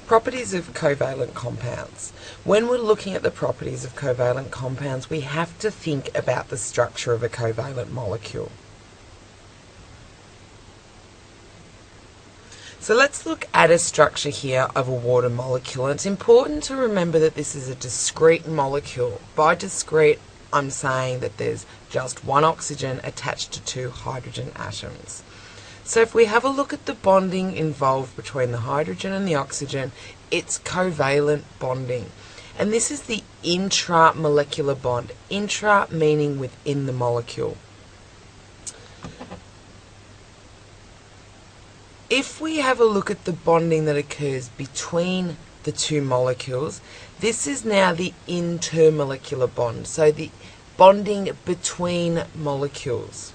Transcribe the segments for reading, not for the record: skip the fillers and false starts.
Properties of covalent compounds. When we're looking at the properties of covalent compounds, we have to think about the structure of a covalent molecule. So let's look at a structure here of a water molecule. And it's important to remember that this is a discrete molecule. By discrete, I'm saying that there's just one oxygen attached to two hydrogen atoms. So if we have a look at the bonding involved between the hydrogen and the oxygen, it's covalent bonding. And this is the intramolecular bond. Intra meaning within the molecule. If we have a look at the bonding that occurs between the two molecules, this is now the intermolecular bond. So the bonding between molecules.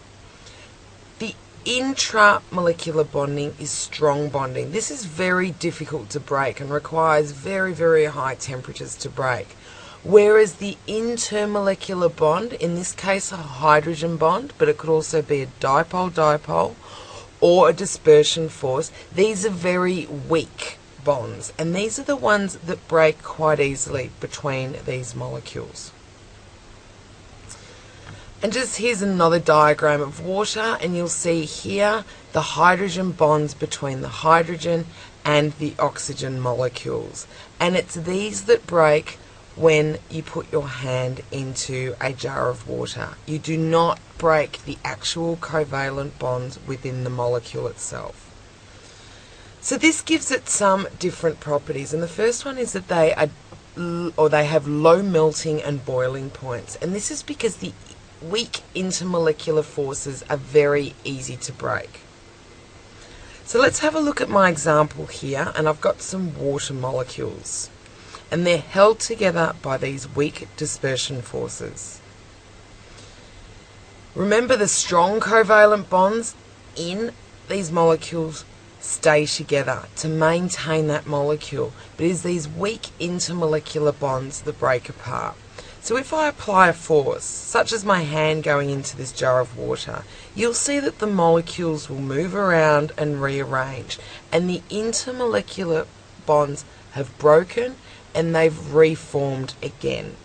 The intramolecular bonding is strong bonding. This is very difficult to break and requires very, very high temperatures to break. Whereas the intermolecular bond, in this case a hydrogen bond, but it could also be a dipole-dipole or a dispersion force, these are very weak bonds, and these are the ones that break quite easily between these molecules. And just here's another diagram of water, and you'll see here the hydrogen bonds between the hydrogen and the oxygen molecules. And it's these that break when you put your hand into a jar of water. You do not break the actual covalent bonds within the molecule itself. So this gives it some different properties, and the first one is that they have low melting and boiling points, and this is because the weak intermolecular forces are very easy to break. So let's have a look at my example here, and I've got some water molecules, and they're held together by these weak dispersion forces. Remember, the strong covalent bonds in these molecules stay together to maintain that molecule, but it's these weak intermolecular bonds that break apart. So if I apply a force, such as my hand going into this jar of water, you'll see that the molecules will move around and rearrange, and the intermolecular bonds have broken and they've reformed again.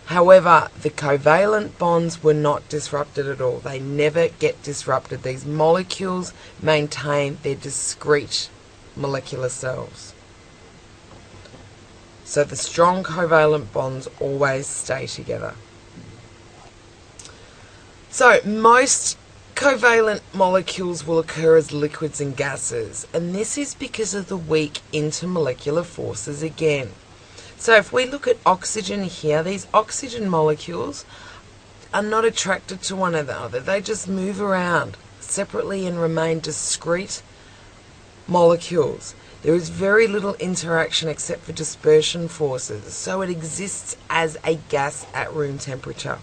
However, the covalent bonds were not disrupted at all. They never get disrupted. These molecules maintain their discrete molecular selves. So the strong covalent bonds always stay together. So most covalent molecules will occur as liquids and gases, and this is because of the weak intermolecular forces again. So if we look at oxygen here, these oxygen molecules are not attracted to one another. They just move around separately and remain discrete molecules. There is very little interaction except for dispersion forces, so it exists as a gas at room temperature.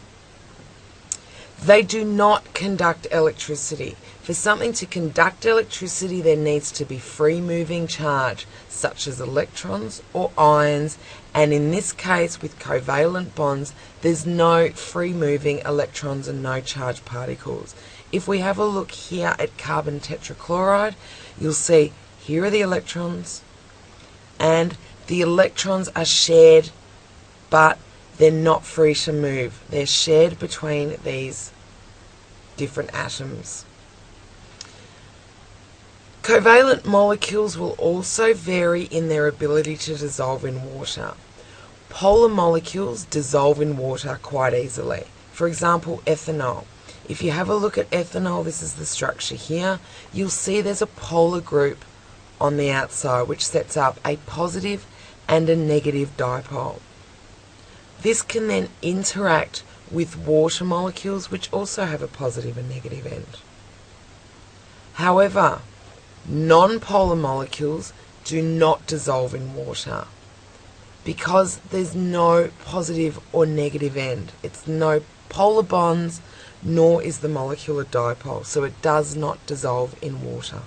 They do not conduct electricity. For something to conduct electricity, there needs to be free-moving charge, such as electrons or ions, and in this case, with covalent bonds, there's no free-moving electrons and no charged particles. If we have a look here at carbon tetrachloride, you'll see here are the electrons, and the electrons are shared, but they're not free to move. They're shared between these different atoms. Covalent molecules will also vary in their ability to dissolve in water. Polar molecules dissolve in water quite easily. For example, ethanol. If you have a look at ethanol, this is the structure here, you'll see there's a polar group on the outside which sets up a positive and a negative dipole. This can then interact with water molecules which also have a positive and negative end. However, non-polar molecules do not dissolve in water because there's no positive or negative end. It's no polar bonds, nor is the molecule a dipole, so it does not dissolve in water.